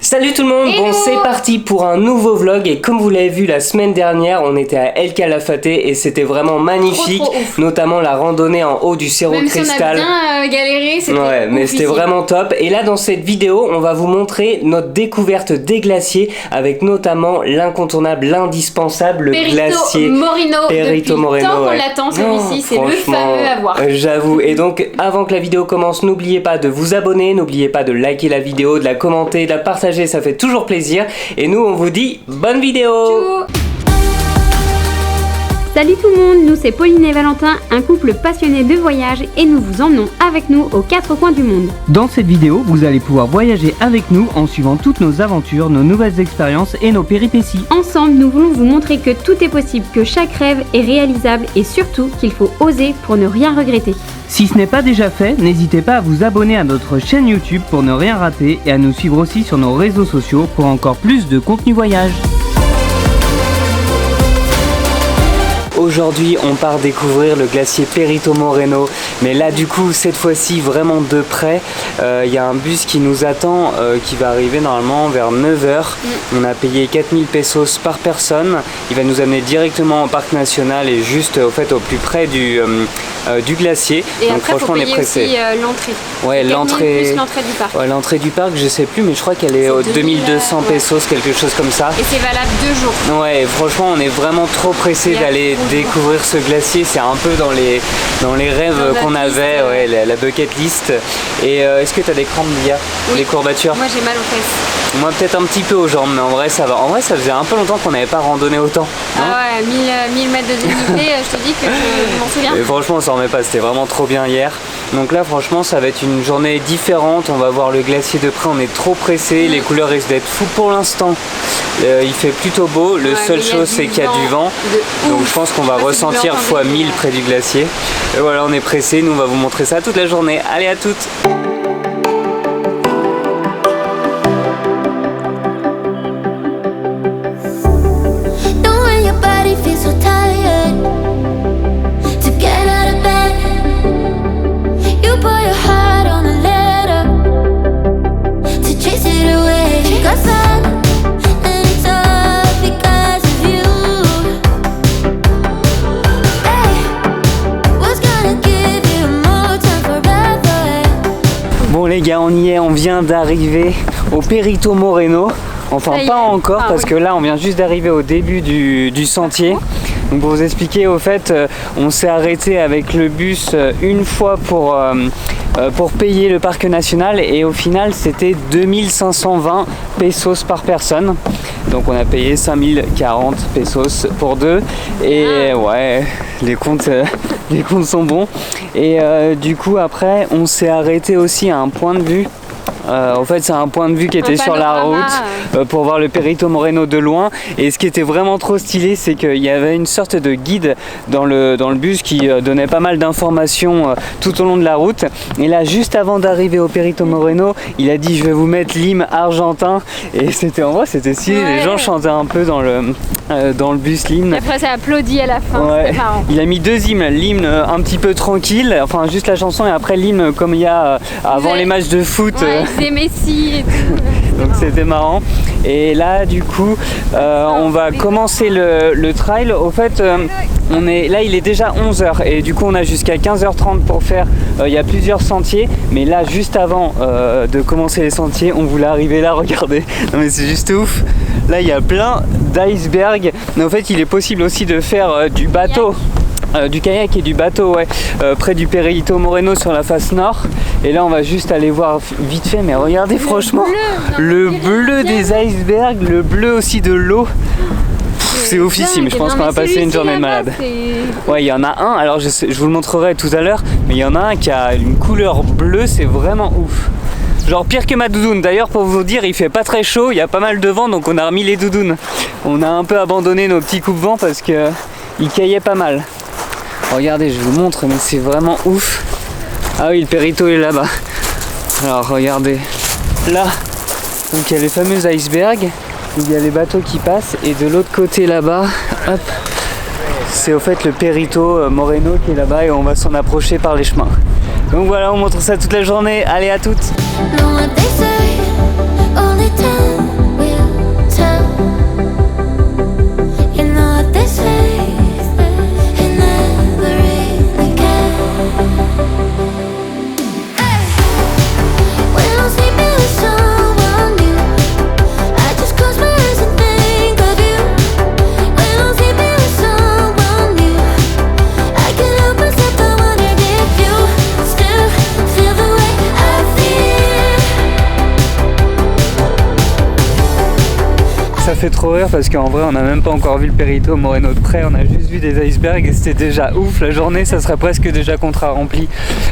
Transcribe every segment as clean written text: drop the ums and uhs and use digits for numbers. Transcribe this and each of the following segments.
Salut tout le monde, bon c'est parti pour un nouveau vlog et comme vous l'avez vu la semaine dernière on était à El Calafate et c'était vraiment magnifique, trop notamment la randonnée en haut du Cerro Cristal. Si on a bien galéré, c'était mais c'était vraiment top. Et là dans cette vidéo on va vous montrer notre découverte des glaciers avec notamment l'incontournable, l'indispensable, le glacier Perito Moreno. Tant qu'on l'attend celui-ci, c'est le fameux à voir. J'avoue, et donc avant que la vidéo commence, n'oubliez pas de vous abonner, n'oubliez pas de liker la vidéo, de la commenter, de la partager. Ça fait toujours plaisir et nous on vous dit bonne vidéo. Salut tout le monde, nous c'est Pauline et Valentin, un couple passionné de voyage et nous vous emmenons avec nous aux quatre coins du monde. Dans cette vidéo, vous allez pouvoir voyager avec nous en suivant toutes nos aventures, nos nouvelles expériences et nos péripéties. Ensemble, nous voulons vous montrer que tout est possible, que chaque rêve est réalisable et surtout qu'il faut oser pour ne rien regretter. Si ce n'est pas déjà fait, n'hésitez pas à vous abonner à notre chaîne YouTube pour ne rien rater et à nous suivre aussi sur nos réseaux sociaux pour encore plus de contenu voyage. Aujourd'hui on part découvrir le glacier Perito Moreno, mais là du coup cette fois-ci vraiment de près. Il y a un bus qui nous attend qui va arriver normalement vers 9h. On a payé 4000 pesos par personne. Il va nous amener directement au parc national et juste au plus près du glacier. Et donc après, franchement on est pressé. L'entrée. Ouais, l'entrée du parc. Ouais, l'entrée du parc, je sais plus, mais je crois qu'elle est aux 2200 pesos, quelque chose comme ça. Et c'est valable 2 jours. Ouais, franchement on est vraiment trop pressé d'aller découvrir ce glacier. C'est un peu dans les rêves qu'on avait, ouais, la bucket list. Et est-ce que tu as des crampes, Lia? Des courbatures? Moi j'ai mal aux fesses. Moi peut-être un petit peu aux jambes, mais en vrai ça va. En vrai ça faisait un peu longtemps qu'on n'avait pas randonné autant. Ah ouais, 1000 mètres de dénivelé, je te dis que je m'en souviens. Et franchement on s'en remet pas, c'était vraiment trop bien hier. Donc là franchement ça va être une journée différente, on va voir le glacier de près, on est trop pressé, les couleurs risquent d'être fous pour l'instant. Il fait plutôt beau, le seule chose c'est qu'il y a du vent, donc je pense qu'on va ressentir fois 1000 près du glacier. Et voilà, on est pressé, nous on va vous montrer ça toute la journée. Allez, à toutes! Bon les gars, on y est, on vient d'arriver au Perito Moreno. Enfin pas encore parce que là on vient juste d'arriver au début du sentier. Donc pour vous expliquer, au fait on s'est arrêté avec le bus une fois pour payer le parc national et au final c'était 2520 pesos par personne. Donc on a payé 5040 pesos pour deux et ouais, les comptes sont bons. Et du coup après on s'est arrêté aussi à un point de vue. En fait c'est un point de vue qui était sur la route pour voir le Perito Moreno de loin, et ce qui était vraiment trop stylé c'est qu'il y avait une sorte de guide dans le bus qui donnait pas mal d'informations tout au long de la route, et là juste avant d'arriver au Perito Moreno il a dit je vais vous mettre l'hymne argentin, et c'était en vrai c'était stylé, les gens chantaient un peu dans le bus l'hymne. Après ça applaudit à la fin, c'était marrant. Il a mis deux hymnes, l'hymne un petit peu tranquille, enfin juste la chanson, et après l'hymne comme il y a avant les matchs de foot. C'est Messi et tout. Donc c'était marrant. Et là du coup on va commencer le trail. Au fait là il est déjà 11h et du coup on a jusqu'à 15h30 pour faire, il y a plusieurs sentiers, mais là juste avant de commencer les sentiers on voulait arriver là, regardez. Non mais c'est juste ouf. Là il y a plein d'icebergs, mais en fait il est possible aussi de faire du bateau. Du kayak et du bateau, ouais, près du Perito Moreno sur la face nord. Et là on va juste aller voir vite fait, mais regardez franchement le bleu des icebergs, le bleu aussi de l'eau. C'est oufissime, je pense qu'on va passer une journée de malade. Ouais, il y en a un, alors je vous le montrerai tout à l'heure, mais il y en a un qui a une couleur bleue, c'est vraiment ouf. Genre pire que ma doudoune. D'ailleurs pour vous dire il fait pas très chaud, il y a pas mal de vent, donc on a remis les doudounes. On a un peu abandonné nos petits coupe-vents parce que il caillait pas mal. Regardez, je vous montre, mais c'est vraiment ouf. Ah oui, le Perito est là-bas. Alors regardez, là, donc il y a les fameux icebergs, il y a les bateaux qui passent, et de l'autre côté là-bas, hop, c'est au fait le Perito Moreno qui est là-bas, et on va s'en approcher par les chemins. Donc voilà, on montre ça toute la journée. Allez, à toutes. ça fait trop rire parce qu'en vrai on n'a même pas encore vu le Perito Moreno de près, on a juste vu des icebergs et c'était déjà ouf. La journée ça serait presque déjà contrat rempli.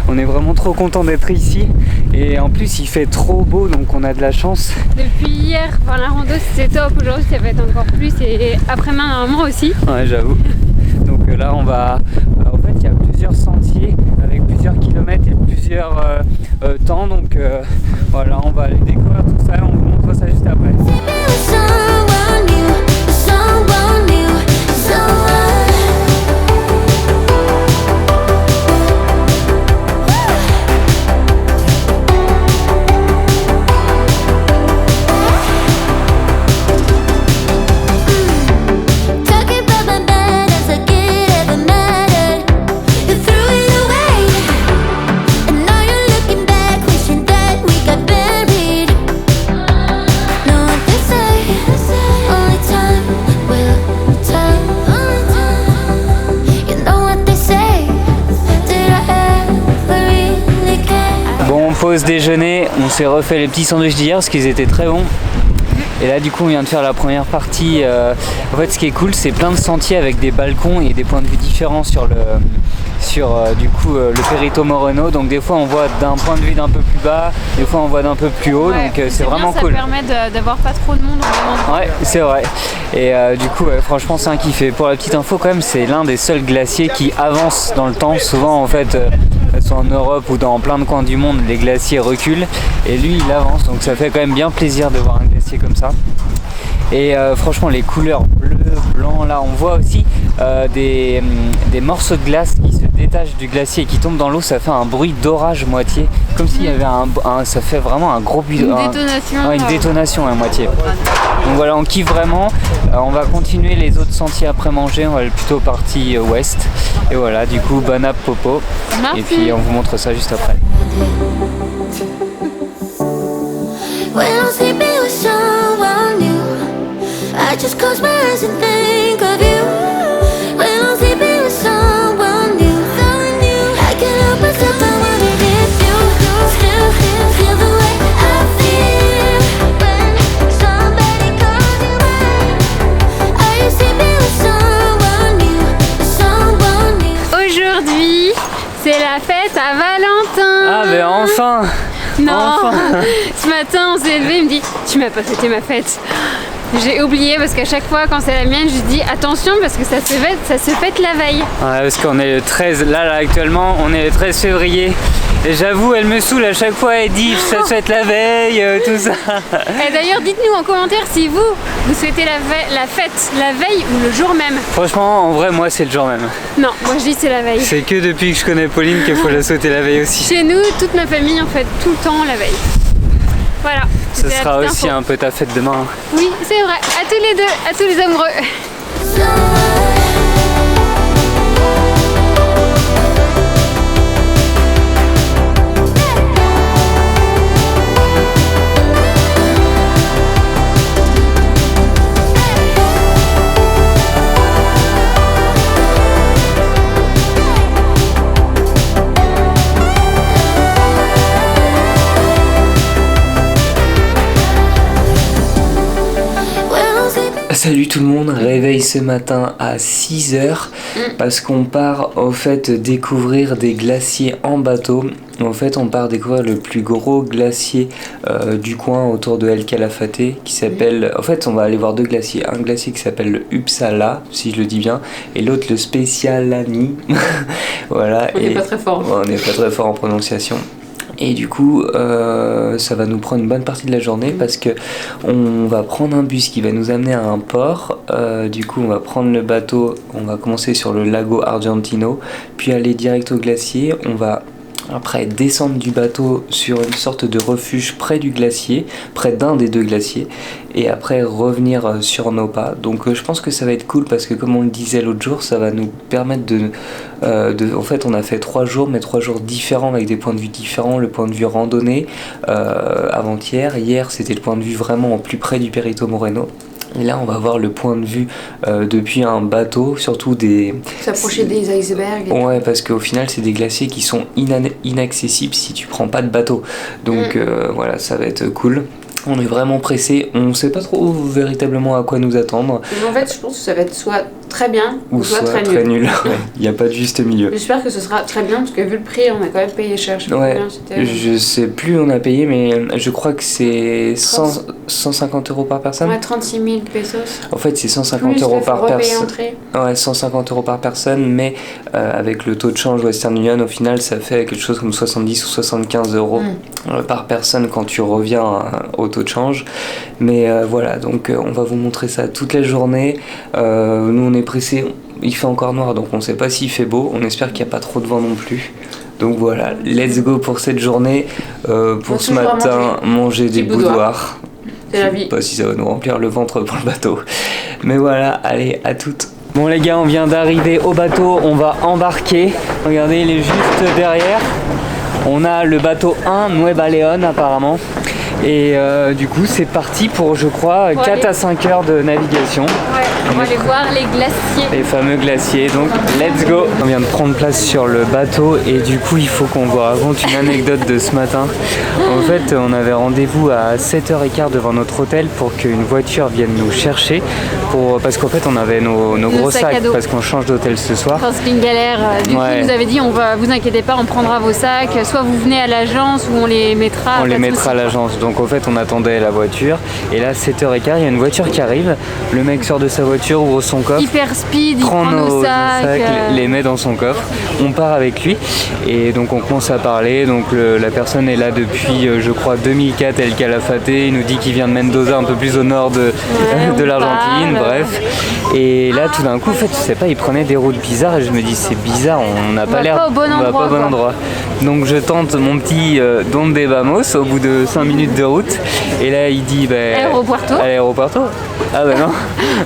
On est vraiment trop content d'être ici et en plus il fait trop beau donc on a de la chance. Depuis hier, la rando c'était top, aujourd'hui ça va être encore plus et après-demain normalement aussi. Ouais j'avoue. Donc là on va, en fait il y a plusieurs sentiers avec plusieurs kilomètres et plusieurs temps donc voilà on va aller découvrir tout ça et on vous montre ça juste après. Pause déjeuner, on s'est refait les petits sandwichs d'hier parce qu'ils étaient très bons. Et là du coup on vient de faire la première partie. En fait ce qui est cool c'est plein de sentiers avec des balcons et des points de vue différents sur le Perito Moreno. Donc des fois on voit d'un point de vue d'un peu plus bas, des fois on voit d'un peu plus haut, ouais, donc c'est vraiment bien, cool. Ça permet d'avoir pas trop de monde au moment. Ouais c'est vrai. Et du coup franchement c'est un kiff. Et pour la petite info quand même c'est l'un des seuls glaciers qui avance dans le temps. Souvent en fait soit en Europe ou dans plein de coins du monde les glaciers reculent et lui il avance donc ça fait quand même bien plaisir de voir un glacier comme ça. Et franchement les couleurs bleu, blanc, là on voit aussi des morceaux de glace qui se détachent du glacier et qui tombent dans l'eau, ça fait un bruit d'orage moitié, comme s'il y avait ça fait vraiment un gros bruit, une détonation à moitié. Donc voilà on kiffe vraiment, on va continuer les autres sentiers après manger, on va aller plutôt partie ouest et voilà du coup bon app popo. Merci. Et puis on vous montre ça juste après. I just close my eyes and think of you. When I'm sleeping with someone new, I can't help myself, I wanna miss you. Still feel the way I feel when somebody calls you mine. Are you sleeping with someone new? Aujourd'hui, c'est la fête à Valentin. Ah mais enfin. Non, enfin. Ce matin on s'est levé, il me dit tu m'as pas fêté ma fête. J'ai oublié parce qu'à chaque fois quand c'est la mienne je dis attention parce que ça se fête la veille. Ouais parce qu'on est le 13, là actuellement on est le 13 février et j'avoue elle me saoule à chaque fois, elle dit ça se fête la veille, tout ça. Et d'ailleurs dites-nous en commentaire si vous souhaitez la fête la veille ou le jour même. Franchement en vrai moi c'est le jour même. Non, moi je dis c'est la veille. C'est que depuis que je connais Pauline qu'il faut la souhaiter la veille aussi. Chez nous, toute ma famille en fait tout le temps la veille. Voilà. Ce sera aussi un peu ta fête demain. Oui, c'est vrai. À tous les deux, à tous les amoureux. Salut tout le monde, réveil ce matin à 6h parce qu'on part au fait découvrir des glaciers en bateau. En fait on part découvrir le plus gros glacier du coin autour de El Calafate qui s'appelle, en fait on va aller voir deux glaciers, un glacier qui s'appelle le Uppsala si je le dis bien et l'autre le Specialani. Voilà. On n'est pas très fort. On n'est pas très fort en prononciation. Et du coup, ça va nous prendre une bonne partie de la journée parce que on va prendre un bus qui va nous amener à un port. Du coup, on va prendre le bateau, on va commencer sur le lago Argentino, puis aller direct au glacier. On va après descendre du bateau sur une sorte de refuge près du glacier, près d'un des deux glaciers, et après revenir sur nos pas. Donc je pense que ça va être cool parce que comme on le disait l'autre jour, ça va nous permettre en fait on a fait 3 jours mais 3 jours différents avec des points de vue différents. Le point de vue randonnée avant-hier, hier c'était le point de vue vraiment au plus près du Perito Moreno. Et là on va voir le point de vue depuis un bateau, surtout s'approcher des icebergs. Ouais, parce qu'au final c'est des glaciers qui sont inaccessibles si tu prends pas de bateau. Donc voilà, ça va être cool. On est vraiment pressé, on sait pas trop véritablement à quoi nous attendre. Mais en fait, je pense que ça va être soit très bien ou soit très nul. Ouais, il n'y a pas de juste milieu. J'espère que ce sera très bien parce que vu le prix, on a quand même payé cher. Je sais plus on a payé, mais je crois que c'est 150 € par personne. Ouais, 36 000 pesos. En fait, c'est 150 € par personne. Ouais, 150 € par personne, mais avec le taux de change Western Union, au final, ça fait quelque chose comme 70 ou 75 € par personne quand tu reviens au taux de change. Mais voilà, donc on va vous montrer ça toute la journée. Nous, on est pressés, il fait encore noir, donc on ne sait pas s'il fait beau. On espère qu'il n'y a pas trop de vent non plus. Donc voilà, let's go pour cette journée. Pour ce matin, manger des boudoirs. C'est la vie. Je sais pas si ça va nous remplir le ventre pour le bateau. Mais voilà, allez, à toutes. Bon les gars, on vient d'arriver au bateau, on va embarquer. Regardez, il est juste derrière. On a le bateau 1, Nueva León apparemment. Et du coup c'est parti pour je crois 4 à 5 heures de navigation. Ouais, on va aller voir les glaciers. Les fameux glaciers, donc let's go. On vient de prendre place sur le bateau et du coup il faut qu'on vous raconte une anecdote de ce matin. En fait on avait rendez-vous à 7h15 devant notre hôtel pour qu'une voiture vienne nous chercher parce qu'en fait on avait nos gros sacs parce qu'on change d'hôtel ce soir. C'était une galère, du coup vous avez dit vous inquiétez pas, on prendra vos sacs, soit vous venez à l'agence ou on les mettra. On les mettra à l'agence. Donc en fait on attendait la voiture et là 7h15 il y a une voiture qui arrive, le mec sort de sa voiture, ouvre son coffre, hyper speed, il prend nos sacs, les met dans son coffre, on part avec lui et donc on commence à parler. Donc la personne est là depuis je crois 2004, El Calafate, il nous dit qu'il vient de Mendoza, un peu plus au nord de l'Argentine, bref. Et là tout d'un coup en fait je sais pas, il prenait des routes bizarres et je me dis c'est bizarre, on n'a pas l'air, on va pas au bon endroit. Donc je tente mon petit Donde vamos au bout de 5 minutes de route et là il dit Aeropuerto. Ah bah non.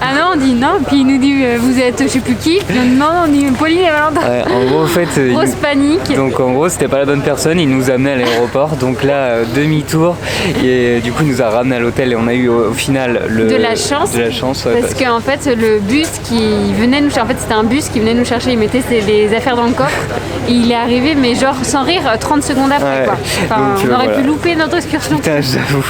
Ah non, on dit non, puis il nous dit vous êtes je sais plus qui, puis non, on dit Pauline et Valentin. Ouais, en gros en fait grosse panique. Donc en gros c'était pas la bonne personne, il nous amenait à l'aéroport, donc là demi-tour et du coup il nous a ramené à l'hôtel et on a eu au final de la chance ouais, parce qu'en fait le bus qui venait nous chercher, en fait c'était un bus qui venait nous chercher, il mettait des affaires dans le coffre et il est arrivé mais genre sans rire 30 secondes après quoi. Enfin, donc, on aurait pu louper notre excursion. Putain, j'avoue.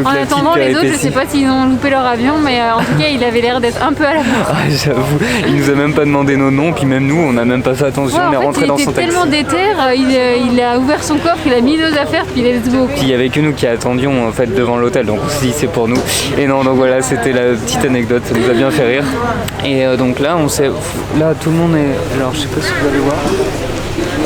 En attendant les autres je sais pas s'ils ont loupé leur avion, mais en tout cas il avait l'air d'être un peu à la bourre. Ah, j'avoue, il nous a même pas demandé nos noms, puis même nous on a même pas fait attention, on est rentré dans son taxi. Il était tellement déter, il a ouvert son coffre, il a mis nos affaires, puis let's go. Puis il y avait que nous qui attendions en fait devant l'hôtel, donc on s'est dit c'est pour nous. Et non, donc voilà, c'était la petite anecdote, ça nous a bien fait rire. Et donc là là tout le monde est, alors je sais pas si vous allez voir.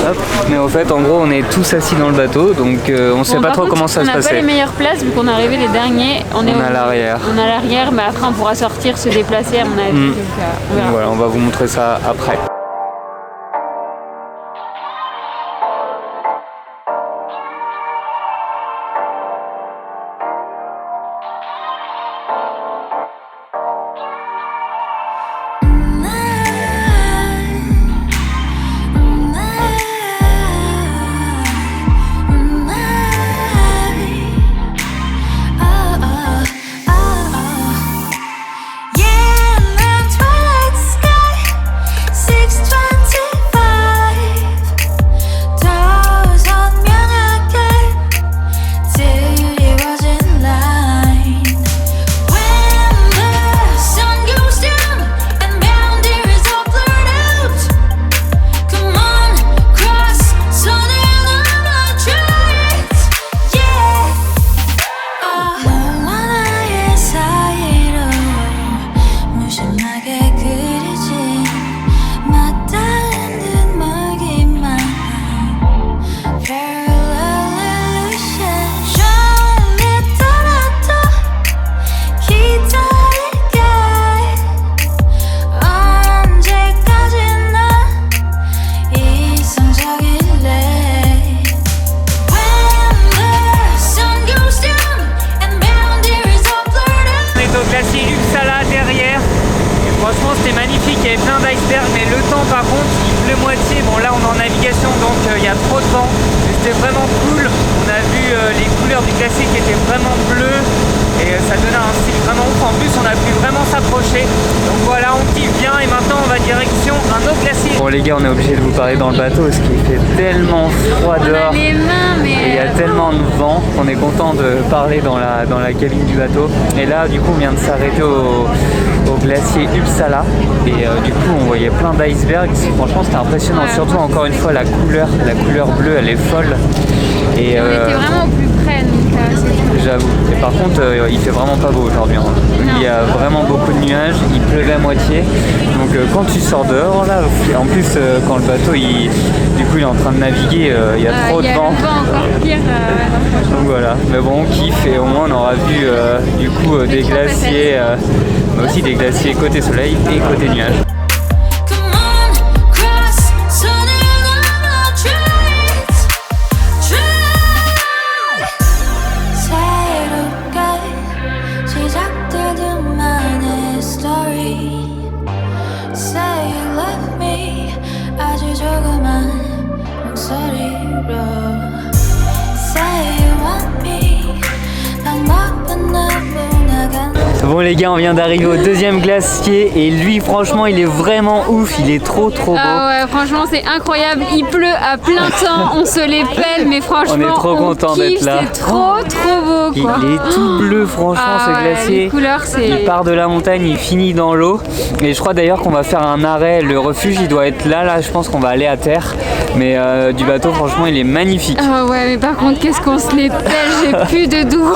Hop. Mais en fait en gros on est tous assis dans le bateau, donc on sait pas trop comment ça se passait. On n'a pas les meilleures places vu qu'on est arrivé les derniers. On est à l'arrière. On est à l'arrière, mais après on pourra sortir, se déplacer à mon avis. Donc, voilà, on va vous montrer ça après. gars, on est obligé de vous parler dans le bateau parce qu'il fait tellement froid dehors. Les mains, mais et il y a tellement de vent qu'on est content de parler dans la cabine du bateau. Et là, du coup, on vient de s'arrêter au glacier Uppsala. Et du coup, on voyait plein d'icebergs. Franchement, c'était impressionnant. Ouais, surtout, encore une fois, la couleur bleue, elle est folle. Et, on était vraiment au plus près, donc c'est cool. J'avoue. Et par contre, il fait vraiment pas beau aujourd'hui. Hein. Il y a vraiment beaucoup de nuages, il pleuvait à moitié. Donc quand tu sors dehors là, en plus quand le bateau il est en train de naviguer, il y a trop de vent. Il y a le vent encore pire. Donc voilà. Mais bon, on kiffe et au moins on aura vu du coup des glaciers, mais aussi des glaciers côté soleil et côté nuages. Bon les gars, on vient d'arriver au deuxième glacier et lui franchement il est vraiment ouf, il est trop beau. Ah ouais, franchement c'est incroyable, il pleut à plein temps, on se les pèle mais franchement on est trop content d'être là. C'est trop beau quoi. Il est tout bleu franchement ce glacier. Les couleurs, il part de la montagne, il finit dans l'eau et je crois d'ailleurs qu'on va faire un arrêt, le refuge il doit être là, je pense qu'on va aller à terre. Mais du bateau franchement il est magnifique. Ah ouais mais par contre qu'est-ce qu'on se les pèle, j'ai plus de doux.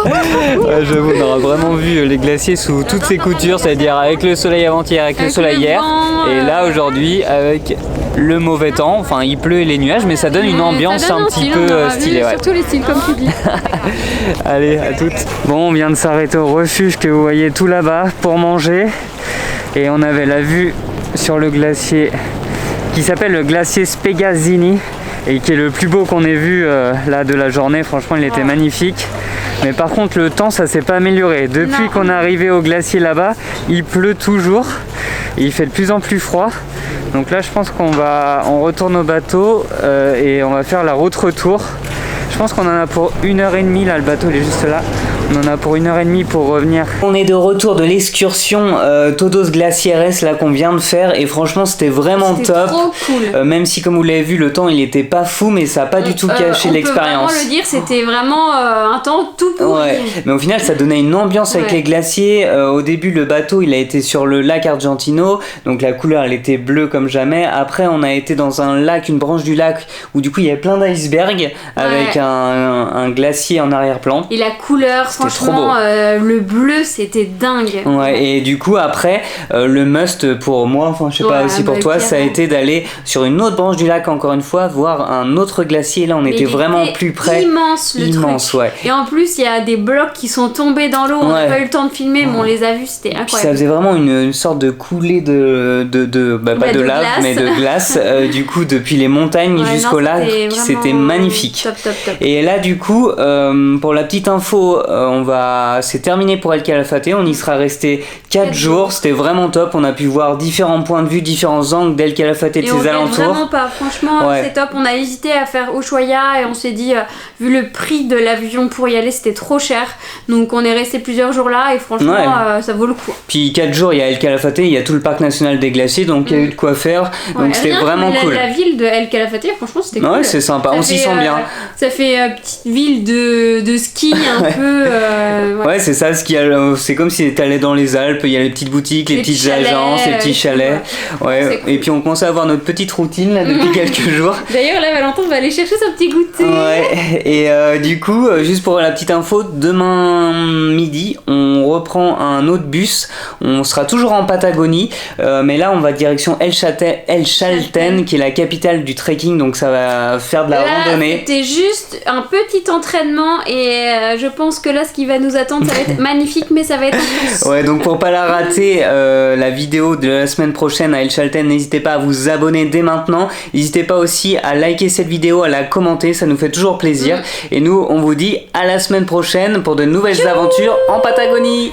Ouais, j'avoue, on aura vraiment vu les glaciers sous toutes ses coutures, c'est-à-dire avec le soleil avant-hier, avec le soleil hier, et là aujourd'hui avec le mauvais temps, enfin il pleut et les nuages, mais ça donne une ambiance un petit peu stylée. Surtout les styles comme tu dis. Allez, à toutes. Bon, on vient de s'arrêter au refuge que vous voyez tout là-bas pour manger, et on avait la vue sur le glacier qui s'appelle le glacier Spegazzini et qui est le plus beau qu'on ait vu là de la journée. Franchement il était magnifique. Mais par contre le temps ça s'est pas amélioré. Depuis qu'on est arrivé au glacier là-bas, il pleut toujours et il fait de plus en plus froid. Donc là je pense on retourne au bateau et on va faire la route retour. Je pense qu'on en a pour 1h30 là, le bateau il est juste là. On en a pour 1h30 pour revenir. On est de retour de l'excursion Todos Glaciares là qu'on vient de faire et franchement c'était vraiment top. Trop cool. Même si comme vous l'avez vu le temps il était pas fou mais ça a pas du tout caché l'expérience. On peut vraiment le dire, c'était vraiment un temps tout pourri. Ouais, mais au final ça donnait une ambiance avec les glaciers. Au début le bateau il a été sur le lac Argentino, donc la couleur elle était bleue comme jamais. Après on a été dans un lac, une branche du lac où du coup il y avait plein d'icebergs avec un glacier en arrière-plan. Et la couleur, franchement, le bleu c'était dingue. Ouais, et du coup après le must pour moi, enfin je sais pas aussi pour toi, ça a été d'aller sur une autre branche du lac encore une fois, voir un autre glacier. Là on était vraiment plus près. Immense le truc. Ouais. Et en plus il y a des blocs qui sont tombés dans l'eau, on n'a pas eu le temps de filmer mais on les a vus, c'était incroyable. Puis ça faisait vraiment une sorte de coulée pas de lave mais de glace du coup depuis les montagnes jusqu'au lac, c'était magnifique. Top. Et là du coup pour la petite info, c'est terminé pour El Calafate, on y sera resté 4 jours, c'était vraiment top, on a pu voir différents points de vue, différents angles d'El Calafate et de ses alentours. Vraiment pas, franchement c'est top, on a hésité à faire Ushuaia et on s'est dit vu le prix de l'avion pour y aller c'était trop cher, donc on est resté plusieurs jours là et franchement ça vaut le coup. Puis 4 jours il y a El Calafate, il y a tout le parc national des glaciers, donc il y a eu de quoi faire, donc c'était vraiment cool. La ville de El Calafate franchement c'était cool. Ouais c'est sympa, on s'y sent bien. Ça fait petite ville de ski un peu. Ouais c'est ça, c'est comme si t'allais dans les Alpes, il y a les petites boutiques, les petites agences, les petits chalets. Ouais. Et puis on commence à avoir notre petite routine là depuis quelques jours. D'ailleurs là Valentin va aller chercher son petit goûter. Ouais. Et du coup juste pour la petite info, demain midi on reprend un autre bus. On sera toujours en Patagonie, mais là on va direction El Chalten qui est la capitale du trekking, donc ça va faire de la randonnée. C'était juste un petit entraînement et je pense que là ce qui va nous attendre ça va être magnifique, mais ça va être intense. Ouais, donc pour pas la rater, la vidéo de la semaine prochaine à El Chalten, n'hésitez pas à vous abonner dès maintenant. N'hésitez pas aussi à liker cette vidéo, à la commenter, ça nous fait toujours plaisir. Et nous on vous dit à la semaine prochaine pour de nouvelles aventures en Patagonie.